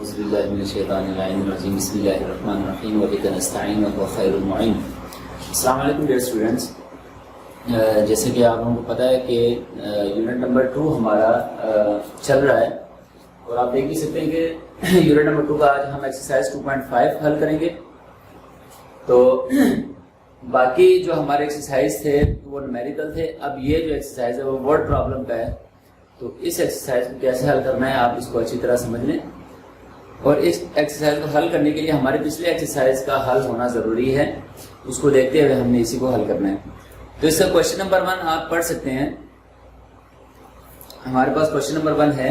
अस्सलामुअलैकुम dear students, जैसे कि आप लोगों को पता है कि यूनिट नंबर 2 हमारा चल रहा है और आप देख भी सकते हैं कि यूनिट नंबर 2 का आज हम एक्सरसाइज 2.5 हल करेंगे। तो बाकी जो हमारे एक्सरसाइज थे वो न्यूमेरिकल थे। अब ये जो एक्सरसाइज है वो वर्ड प्रॉब्लम का है। तो इस एक्सरसाइज को कैसे हल करना है आप इसको अच्छी तरह समझ लें, और इस एक्सरसाइज को हल करने के लिए हमारे पिछले एक्सरसाइज का हल होना जरूरी है। उसको देखते हुए हमने इसी को हल करना है। तो इसका क्वेश्चन नंबर 1 आप पढ़ सकते हैं। हमारे पास क्वेश्चन नंबर 1 है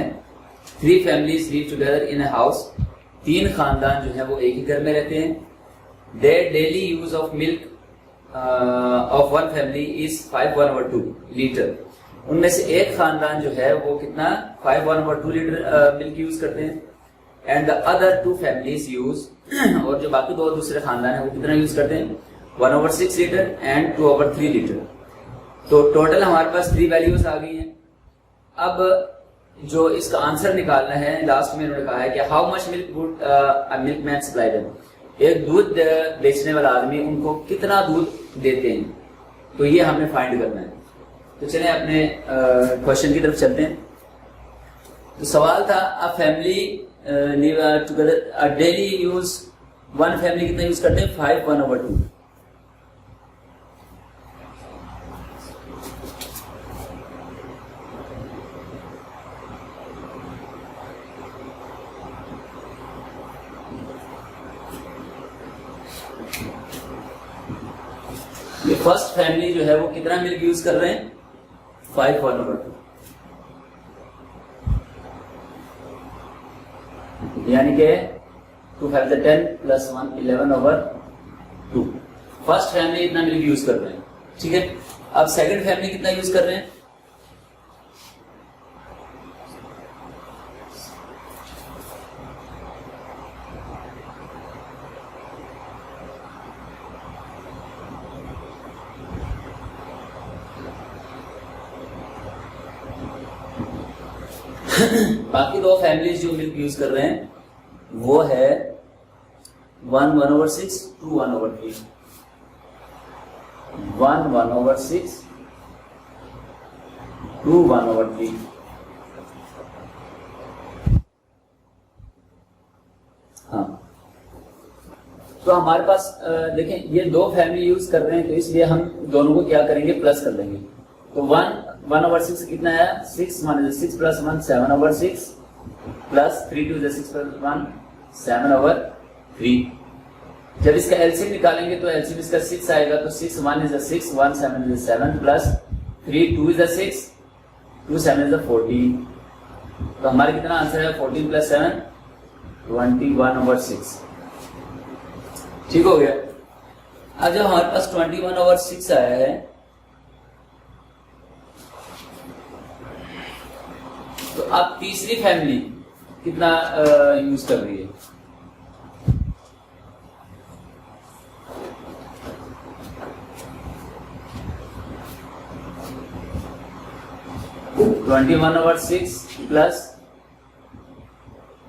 3 families live together in a house। 3 खानदान जो है वो एक ही घर में रहते हैं। Their daily use of milk of one family is 5/2 litre. उनमें से एक खानदान जो है वो कितना 5/2 लीटर मिल्क यूज करते हैं। And the other 2 families use और जो बाकी दो दूसरे खानदान है वो कितना यूज करते हैं 1/6 लीटर एंड 2/3 लीटर। तो टोटल हमारे पास 3 वैल्यूज आ गई हैं। अब जो इसका आंसर निकालना है, लास्ट में इन्होंने कहा है कि how much milk would a milkman supply them. एक दूध बेचने वाला आदमी उनको कितना दूध देते हैं, तो ये हमें फाइंड करना है। तो चलें अपने क्वेश्चन की तरफ चलते हैं। तो सवाल था a family live together a daily use, one family कितना यूज करते हैं 5/1/2। ये फर्स्ट फैमिली जो है वो कितना मिल्क यूज कर रहे हैं 5/1/2, यानी कि 2 5 10 + 1 11/2। फर्स्ट फैमिली इतना मिल्क यूज कर रहे हैं, ठीक है। अब सेकंड फैमिली कितना यूज कर रहे हैं बाकी दो फैमिलीज जो मिल्क यूज कर रहे हैं वो है 1/6 2 1/3। 1/6 2 1/3। हाँ, तो हमारे पास देखें ये दो फैमिली यूज कर रहे हैं, तो इसलिए हम दोनों को क्या करेंगे प्लस कर लेंगे। तो 1/6 कितना है 6 1 6 + 1 7/6 प्लस 3 2 6 + 1 7/3। जब इसका एलसीएम निकालेंगे तो एलसीएम इसका 6 आएगा। तो 6 1 = 6 1 7 = 7 प्लस 3 2 = 6 2 7 = 14। तो हमारा कितना आंसर है 14 + 7 21/6। ठीक हो गया। अब जब हमारे पास 21/6 आया है तो अब तीसरी फैमिली कितना यूज कर रही है 21/6 +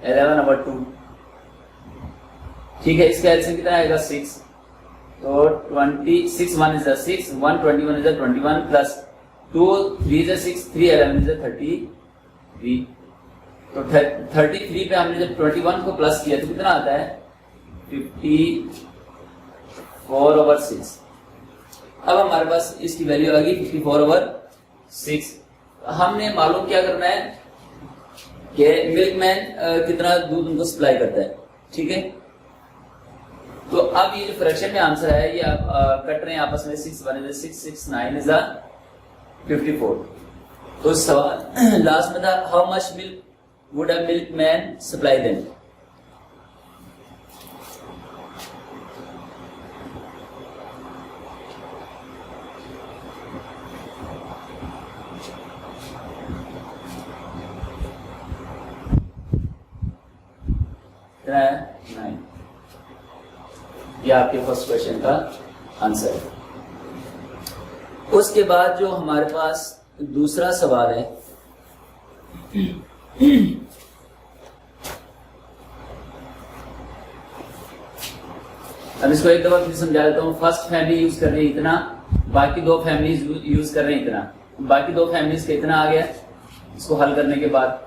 11/2। ठीक है, इसका एलसीएम कितना आएगा 6। तो 26 1 = 6 1 21 = 21 प्लस 2 3 = 6 3 11 = 33। तो 33 पे हमने जब 21 को प्लस किया तो कितना आता है 54/6। अब हमारे पास इसकी वैल्यू आ गई 54/6। हमने मालूम क्या करना है कि मिल्कमैन कितना दूध उनको सप्लाई करता है, ठीक है। तो अब ये जो फ्रैक्शन में आंसर है ये आप कट रहे हैं आपस में 6 1 = 6 6 9 = 54। तो सवाल लास्ट में था how much milk would a milkman supply them. कितना है 9। ये आपके फर्स्ट क्वेश्चन का आंसर है। उसके बाद जो हमारे पास दूसरा सवाल है अब इसको एक दफा फिर समझा देता हूँ। फर्स्ट फैमिली यूज कर रही है इतना, बाकी दो फैमिलीज यूज कर रहे हैं इतना, बाकी दो फैमिलीज का इतना आ गया। इसको हल करने के बाद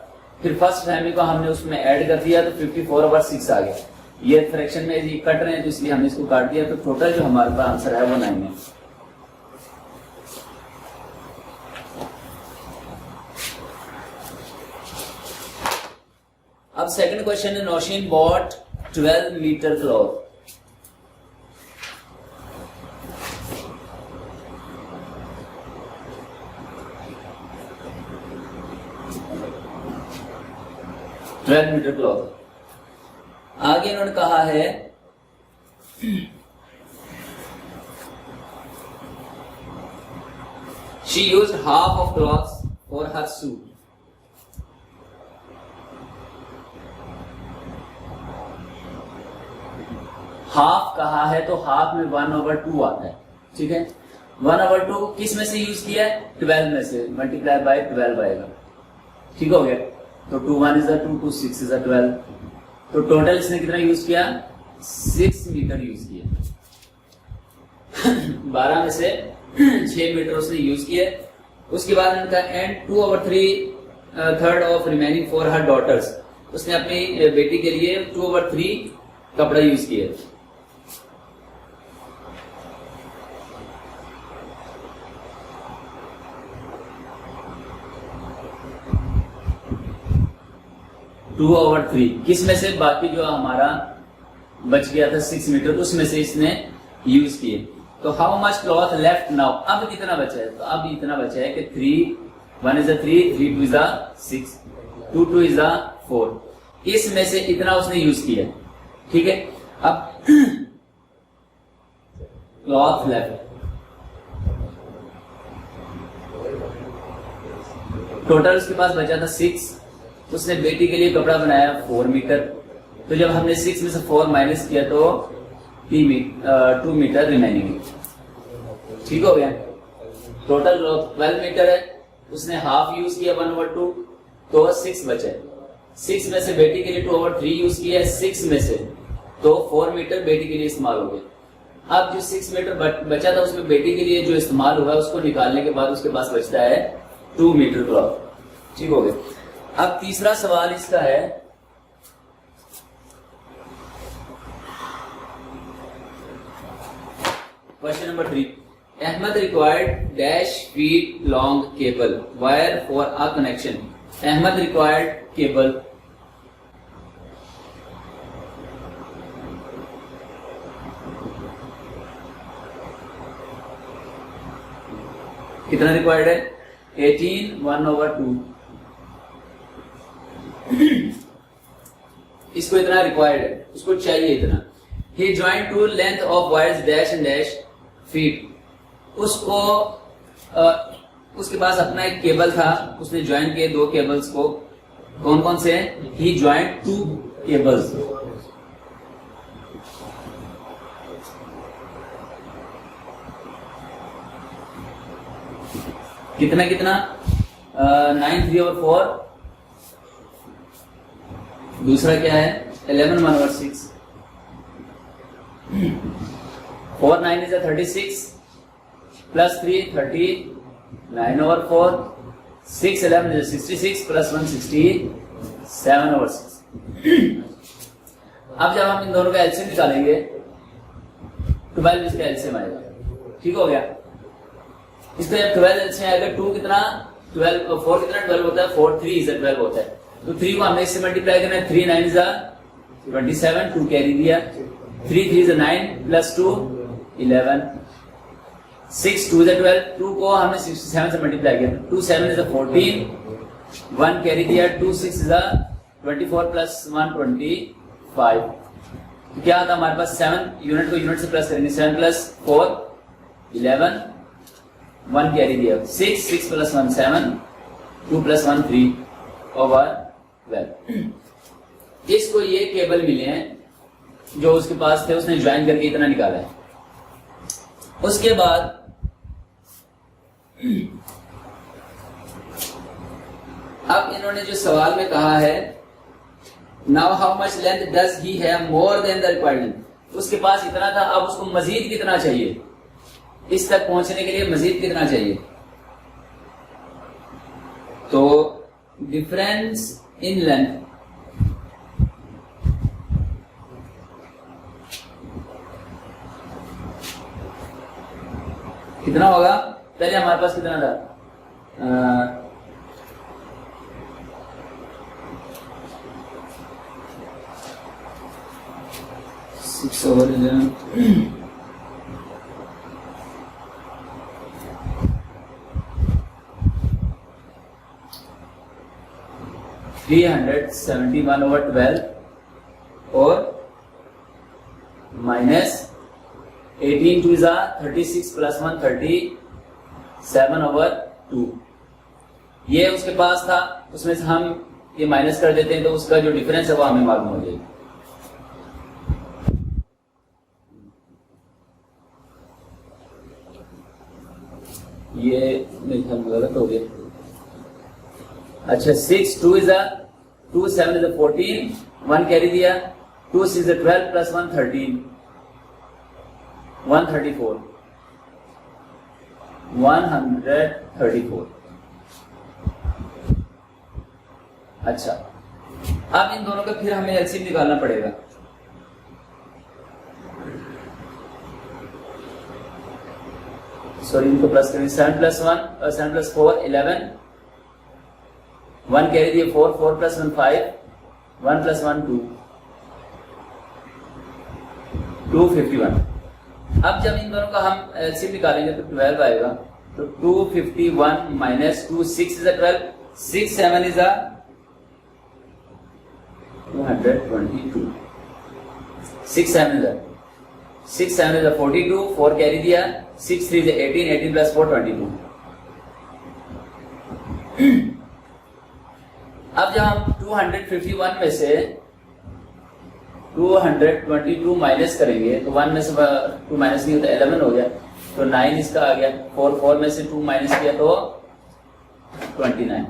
फिर फर्स्ट फैमिली को हमने उसमें ऐड कर दिया तो 54/6 आ गया। ये फ्रैक्शन में ये कट रहे हैं तो इसलिए हमने इसको काट दिया, तो टोटल जो हमारे पास आंसर है वो 9 है। अब सेकंड क्वेश्चन है, Nausheen bought 12 metre cloth. Metre cloth. आगे इन्होंने कहा है she used half of cloths for her suit. Half कहा है तो हाफ में 1/2 आता है, ठीक है। 1/2 किस में से यूज किया है? 12 में से, मल्टीप्लाई बाय 12 आएगा, ठीक हो गया। तो 2 1 is 2, 2 6 is 12। तो टोटल इसने कितना यूज किया? 6 मीटर यूज किया। 12 में से 6 मीटर उसने यूज किया। उसके बाद इनका and 2/3 of remaining for her daughters. उसने अपनी बेटी के लिए 2/3 कपड़ा यूज किया। टू ओवर 3 किस में से? बाकी जो हमारा बच गया था 6 मीटर, उसमें से इसने यूज किए। तो how much cloth left now? अब कितना बचा है? तो अब इतना बचा है कि 3 1 is 3, 3 2 is 6, 2 2 is 4। इसमें से इतना उसने यूज किया, ठीक है। अब क्लॉथ लेफ्ट टोटल उसके पास बचा था 6। उसने बेटी के लिए कपड़ा बनाया 4 मीटर। तो जब हमने 6 में से 4 माइनस किया तो 2 मीटर रिमेनिंग, ठीक हो गया। टोटल 12 मीटर है, उसने हाफ यूज किया 1/2, तो 6 बचे। 6 में से बेटी के लिए 2/3 यूज किया है 6 में से, तो 4 मीटर बेटी के लिए इस्तेमाल हो गया। अब जो 6 मीटर बचा था उसमें बेटी के लिए जो इस्तेमाल हुआ उसको निकालने के बाद उसके पास बचता है 2 मीटर क्लॉथ, ठीक हो गया। अब तीसरा सवाल इसका है, question number 3। Ahmed required dash feet long cable wire for a connection. Ahmed required cable कितना रिक्वायर्ड है? 18 1/2। इसको इतना रिक्वायर्ड है, उसको चाहिए इतना। He join two length of wires dash and dash feet. उसको उसके पास अपना एक केबल था, उसने ज्वाइन किए 2 केबल्स को। कौन कौन से? ही ज्वाइन 2 केबल्स। कितना कितना? 9 3 और 4। दूसरा क्या है? 11 1/6। 4 9 is 36 plus 3 39/4। 6 11 is 66 plus 1 67/6। अब जब हम इन दोनों का एलसीएम निकालेंगे 12 इसका एलसीएम आएगा, ठीक हो गया। इसका जब 12 एलसीएम आएगा 2 कितना 12 4 कितना 12 होता है, 4 3 is 12 होता है। तो 3 को हमने इससे मल्टीप्लाई करना है। 3 9 is 27, 2 कैरी दिया। 3 3 is 9 plus 2 11, 6 2 is 12। 2 को हमने 67 से मल्टीप्लाई किया। 2 7 is 14, 1 कैरी दिया। 2 6 is 24 plus 1 25। तो क्या आता हमारे पास? 7 यूनिट को यूनिट से प्लस करेंगे। 7 plus 4 11, 1 कैरी दिया। 6 6 plus 1 7, 2 plus 1 3 ओवर 12। इसको ये केबल मिले हैं जो उसके पास थे, उसने ज्वाइन करके इतना निकाला है। उसके बाद अब इन्होंने जो सवाल में कहा है, now how much length does he have more than the required length. उसके पास इतना था, अब उसको मजीद कितना चाहिए, इस तक पहुंचने के लिए मजीद कितना चाहिए। तो डिफरेंस इन लेंथ कितना होगा, पहले हमारे पास कितना था, 6/11 371/12 और माइनस 18 2 36 प्लस 1 37/2। ये उसके पास था, उसमें से हम ये माइनस कर देते हैं तो उसका जो डिफरेंस है वो हमें मालूम हो जाएगा। ये मेरे ख्याल में गलत हो गया। अच्छा 6 2 2 7 14 1 कैरी दिया, 2 6 12 प्लस 1 13 134 134। अच्छा अब इन दोनों का फिर हमें एलसीएम निकालना पड़ेगा। सॉरी इनको प्लस करेंगे, 7 प्लस 1 7 प्लस 4 11 1 कैरी दिए 4 4 प्लस 1 5 1 प्लस 1 2 251। अब जब इन दोनों का हम एलसीएम निकालेंगे तो 12 आएगा। तो 251 minus 2 6 is a 12 6 7 is a 222 6 7 is a 6 7 is a 42 4 carry दिया 6 3 is a 18 18 plus 4 22। अब जब हम 251 में से 222 माइनस करेंगे तो 1 में से 2 माइनस नहीं होता 11 हो गया, तो 9 इसका आ गया। 4 4 में से 2 माइनस किया तो 29/12।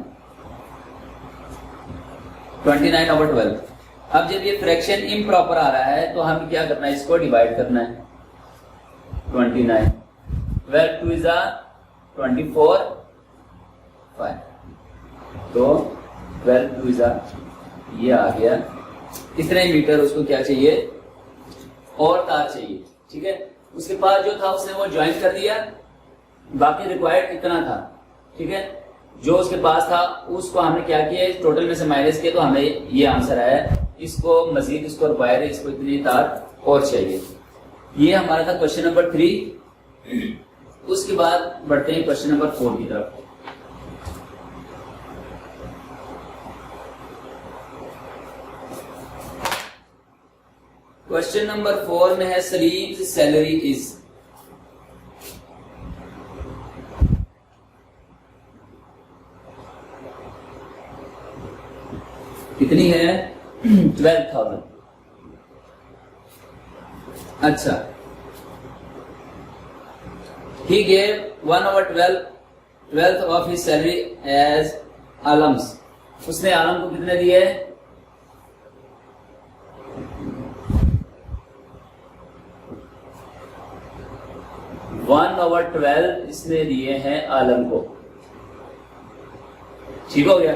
अब जब ये फ्रैक्शन इम्प्रॉपर आ रहा है तो हमें क्या करना है, इसको डिवाइड करना है। 29 12 2 is a 24 5 तो 12 2 is a ये आ गया। इतने मीटर उसको क्या चाहिए, और तार चाहिए, ठीक है। उसके पास जो था उसने वो ज्वाइन कर दिया, बाकी रिक्वायर्ड इतना था, ठीक है। जो उसके पास था उसको हमने क्या किया, टोटल में से माइनस किया तो हमें ये आंसर आया। इसको मजीद इसको रिक्वायर है, इसको इतनी तार और चाहिए। ये हमारा था क्वेश्चन नंबर 3। उसके बाद बढ़ते हैं क्वेश्चन नंबर 4 की तरफ। क्वेश्चन नंबर 4 में है सलीम सैलरी इज, कितनी है 12,000। अच्छा he gave 1/12 of his salary as alms। उसने आलम को कितने दिए, 1/12 इसने दिए हैं आलम को, ठीक हो गया।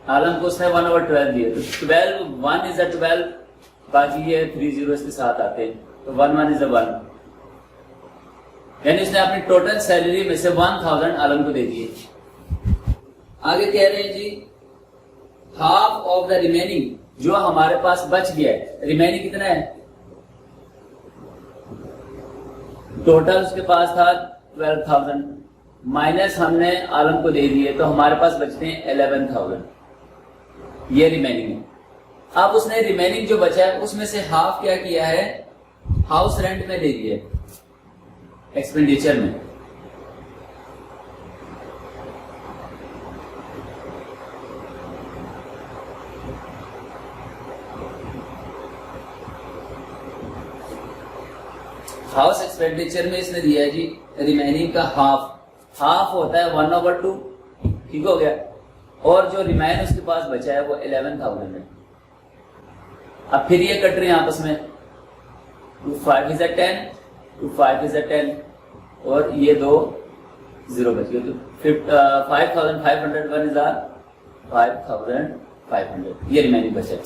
आलम को उसने 1/12 दिए, तो 12 1 is a 12, बाकी ये 3 0 इसके साथ आते हैं, तो 1 1 is a 1, यानी उसने अपनी टोटल सैलरी में से 1000 आलम को दे दिए। आगे कह रहे हैं जी हाफ ऑफ द रिमेनिंग, जो हमारे पास बच गया है, रिमेनिंग कितना है, टोटल उसके पास था 12,000 माइनस हमने आलम को दे दिए, तो हमारे पास बचते हैं 11,000, ये रिमेनिंग है। अब उसने रिमेनिंग जो बचा है उसमें से हाफ क्या किया है, हाउस रेंट में दे दिया, एक्सपेंडिचर में। हाउस एक्सपेंडिचर में इसने दिया है जी रिमेनिंग का हाफ होता है 1/2, ठीक हो गया। और जो रिमेन उसके पास बचा है वो 11,000 है। अब फिर ये कट रहे हैं आपस में, 2 5 इज 10, 2 5 इज 10, और ये दो जीरो बच गए, तो 5500 1 इज 5500, ये रिमेनिंग बचे।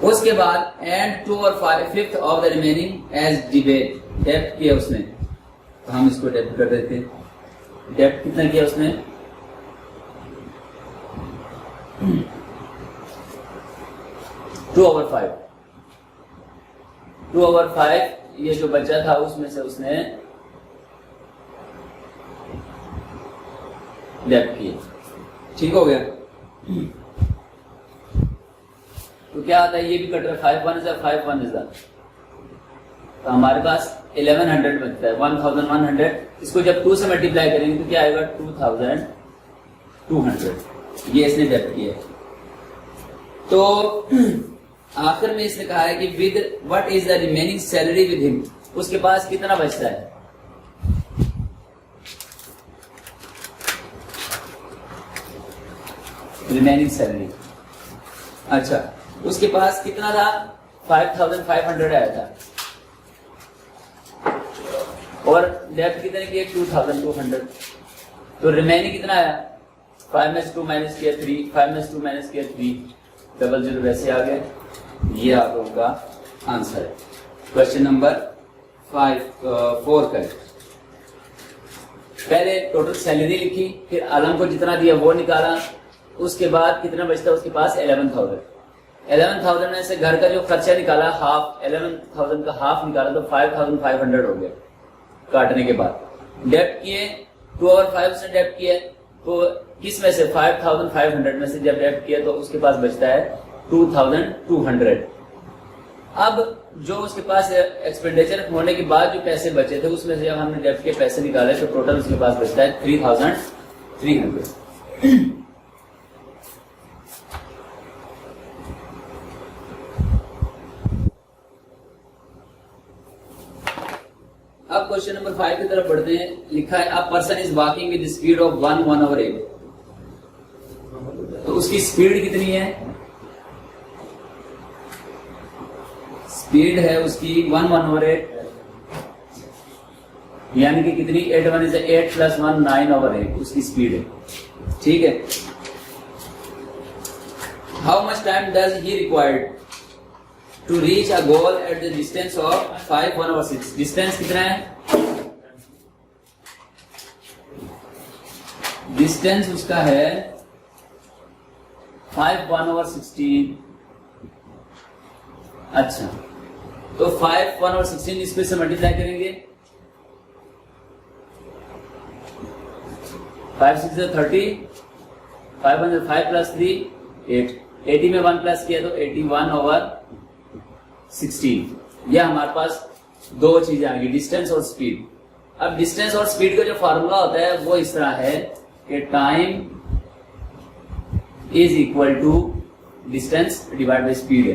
उसके बाद and 2/5 of the remaining as डेब्ट किया उसने, तो हम इसको डेब्ट कर देते हैं। डेब्ट कितना किया उसने? 2/5, 2/5 ये जो बचा था उसमें से उसने डेब्ट किया। ठीक हो गया? तो क्या आता है, ये भी कट रहा है, 5 1 is 5 1 is, तो हमारे पास 1100 बचता है, 1100। इसको जब 2 से मल्टीप्लाई करेंगे तो क्या आएगा, 2200। ये इसने डेब्ट किया। तो आखिर में इसने कहा है कि with what is the remaining salary with him, उसके पास कितना बचता है। रिमेनिंग सैलरी, अच्छा उसके पास कितना था, 5500 आया था, और डेब्ट कितने किए, 2200, तो रिमेनिंग कितना आया, 5 में से 2 माइनस किया 3, 5 में से 2 माइनस किया 3, 00 वैसे आ गए। ये आप लोगों का आंसर है क्वेश्चन नंबर 4 का। पहले टोटल सैलरी लिखी, फिर आलम को जितना दिया वो निकाला, उसके बाद कितना बचता है उसके पास, 11,000 में से घर का जो खर्चा निकाला हाफ, 11,000 का हाफ निकाला तो 5,500 हो गया काटने के बाद। डेब्ट किए 2/5 से डेब्ट किए, तो किस में से, 5,500 में से जब डेब्ट किया तो उसके पास बचता है 2,200। अब जो उसके पास एक्सपेंडिचर होने के बाद जो पैसे बचे थे उसमें से जब हमने डेब्ट के पैसे निकाले तो टोटल उसके पास बचता है 3,300। अब क्वेश्चन नंबर 5 की तरफ बढ़ते हैं। लिखा है a person is walking with speed of 1/8, तो उसकी स्पीड कितनी है, स्पीड है उसकी 1/8, यानी कि कितनी, 8 1 is 8 + 1 9/8 उसकी स्पीड है। ठीक है, how much time does he required to reach a goal at the distance of 5 1/6, distance कितना है, डिस्टेंस उसका है 5 1/16। अच्छा, तो 5 1/16 इसमें से मल्टीप्लाई करेंगे, 5 6 30, 5 1 5 + 3 8, 80 में 1 प्लस किया तो 81/16। यह हमारे पास दो चीजें आ गई, डिस्टेंस और स्पीड। अब डिस्टेंस और स्पीड का जो फार्मूला होता है वो इस तरह है कि time is equal to distance divide by speed है।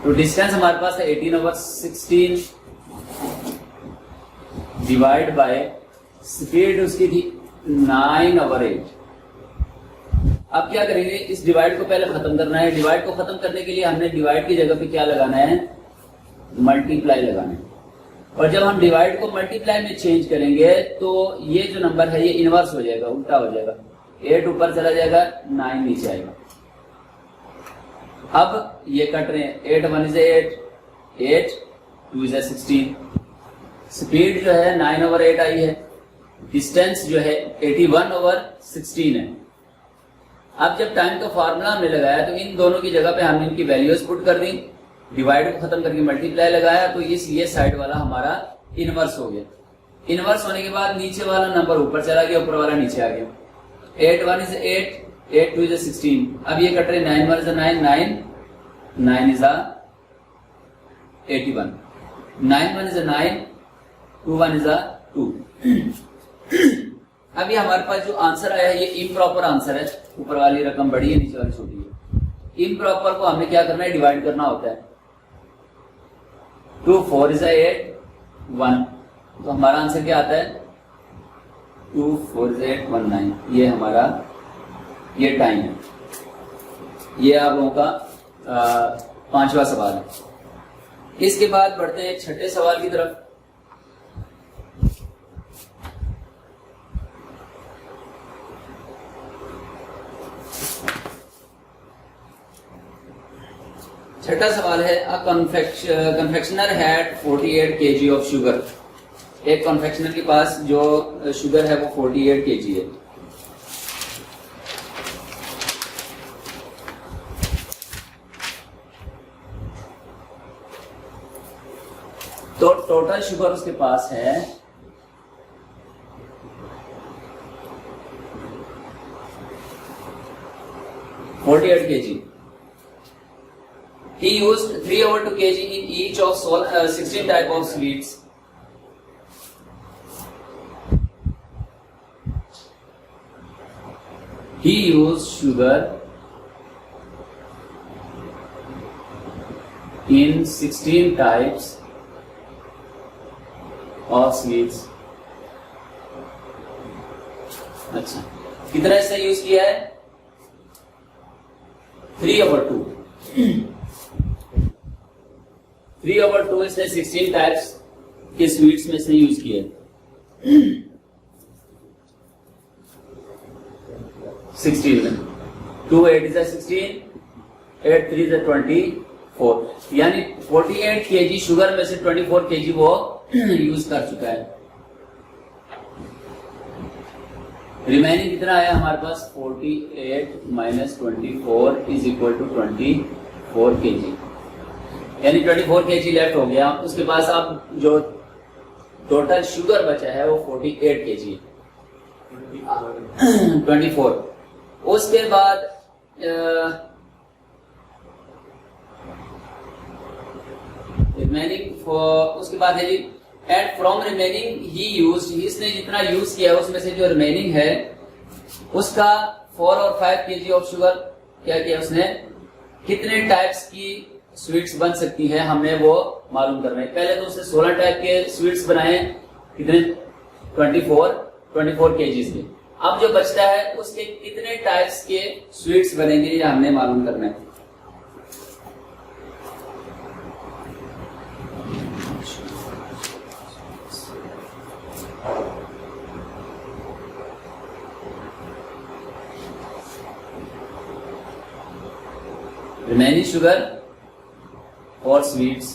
तो डिस्टेंस हमारे पास है 18/16 डिवाइड बाय स्पीड उसकी थी 9/8। अब क्या करेंगे, इस डिवाइड को पहले खत्म करना है। डिवाइड को खत्म करने के लिए हमने डिवाइड की जगह पे क्या लगाना है, मल्टीप्लाई लगाना है। और जब हम डिवाइड को मल्टीप्लाई में चेंज करेंगे तो ये जो नंबर है ये इनवर्स हो जाएगा, उल्टा हो जाएगा। 8 ऊपर चला जाएगा, 9 नीचे आएगा। अब ये कट रहे हैं, 8 1 is 8, 8 2 is 16। स्पीड जो है 9/8 आई है, डिस्टेंस जो है 81/16 है। अब जब टाइम का फार्मूला हमने लगाया तो इन दोनों की जगह पे हमने इनकी वैल्यूज पुट कर दी, डिवाइड को खत्म करके मल्टीप्लाई लगाया, तो ये साइड वाला हमारा इनवर्स हो गया। इनवर्स होने के बाद नीचे वाला नंबर ऊपर चला गया, ऊपर वाला नीचे आ गया। 8 1 is 8, 8 2 is 16। अब ये कट रहे 9 1 is 9, 9 is 81, 9 1 is 9, 2 1 is 2। अब ये हमारे पास जो आंसर आया है ये इम्प्रॉपर आंसर है, ऊपर वाली रकम बड़ी है नीचे वाली छोटी है। इम्प्रॉपर को हमें क्या करना है, डिवाइड करना होता है। 2 4 is 8, 1, तो हमारा आंसर क्या आता है 24819 ये हमारा ये टाइम है। ये आप लोगों का 5वां सवाल है। इसके बाद बढ़ते हैं 6ठे सवाल की तरफ। छठा सवाल है a confectioner had 48 kg of sugar. एक कन्फेक्शनर के पास जो शुगर है वो 48 kg है। तो टोटल शुगर उसके पास है 48 kg। He used 3/2 kg in each of 16 type of sweets. He used sugar in 16 types of sweets. अच्छा, कितना इसने यूज किया है? 3/2। 3/2 इसने 16 टाइप्स के स्वीट्स में इसने यूज किया है। 16 में 2 8 is 16, 8 3 is 24, यानी 48 kg शुगर में से 24 kg वो यूज कर चुका है। रिमेनिंग कितना आया हमारे पास? 48 - 24 इज इक्वल टू 24 kg, यानी 24 kg लेफ्ट हो गया। उसके पास अब जो टोटल शुगर बचा है वो 48 kg है। 24। उसके बाद रिमेनिंग उसके बाद है जी and from remaining he used, इसने जितना यूज किया है उसमें से जो रिमेनिंग है उसका 4 और 5 kg ऑफ शुगर क्या किया उसने, कितने टाइप्स की स्वीट्स बन सकती है हमने वो मालूम करना है। पहले तो उसने 16 टाइप के स्वीट्स बनाए, कितने? 24 kg के। अब जो बचता है उसके कितने टाइप्स के स्वीट्स बनेंगे ये हमने मालूम करना है। रिमेनिंग शुगर और स्वीट्स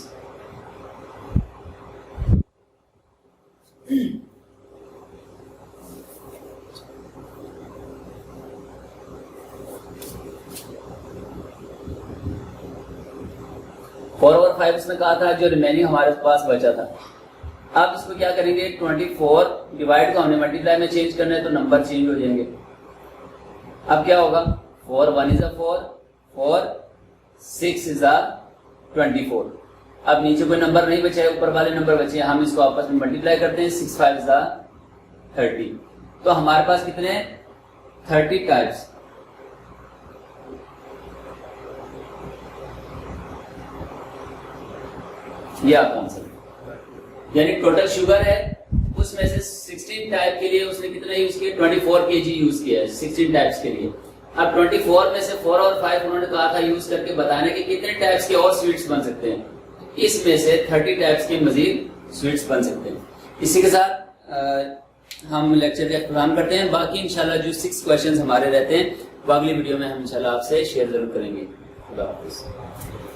फोर और 5 इसमें कहा था जो रिमेनिंग हमारे पास बचा था। अब इसको क्या करेंगे? 24 डिवाइड को हमने मल्टीप्लाई में चेंज करना है तो नंबर चेंज हो जाएंगे। अब क्या होगा? 4 1 is 4, 4 6 is 24। अब नीचे कोई नंबर नहीं बचा है, ऊपर वाले नंबर बचे हैं, हम इसको आपस में मल्टीप्लाई करते हैं। 6 5 is 30। तो हमारे पास कितने? 30 टाइप्स। ये आपका आंसर, यानी टोटल शुगर है उसमें से 16 टाइप के लिए उसने कितना यूज किया? 24 kg यूज किया है 16 टाइप्स के लिए। अब 24 में से 4 और 5 उन्होंने कहा था यूज करके बताने के कितने टाइप्स के और स्वीट्स बन सकते हैं। इसमें से 30 टाइप्स के मजीद स्वीट्स बन सकते हैं। इसी के साथ हम लेक्चर का इख्तिताम करते हैं। बाकी इंशाल्लाह जो 6 क्वेश्चंस हमारे रहते हैं वो अगली वीडियो में हम इंशाल्लाह आपसे शेयर जरूर करेंगे। खुदा हाफिज़।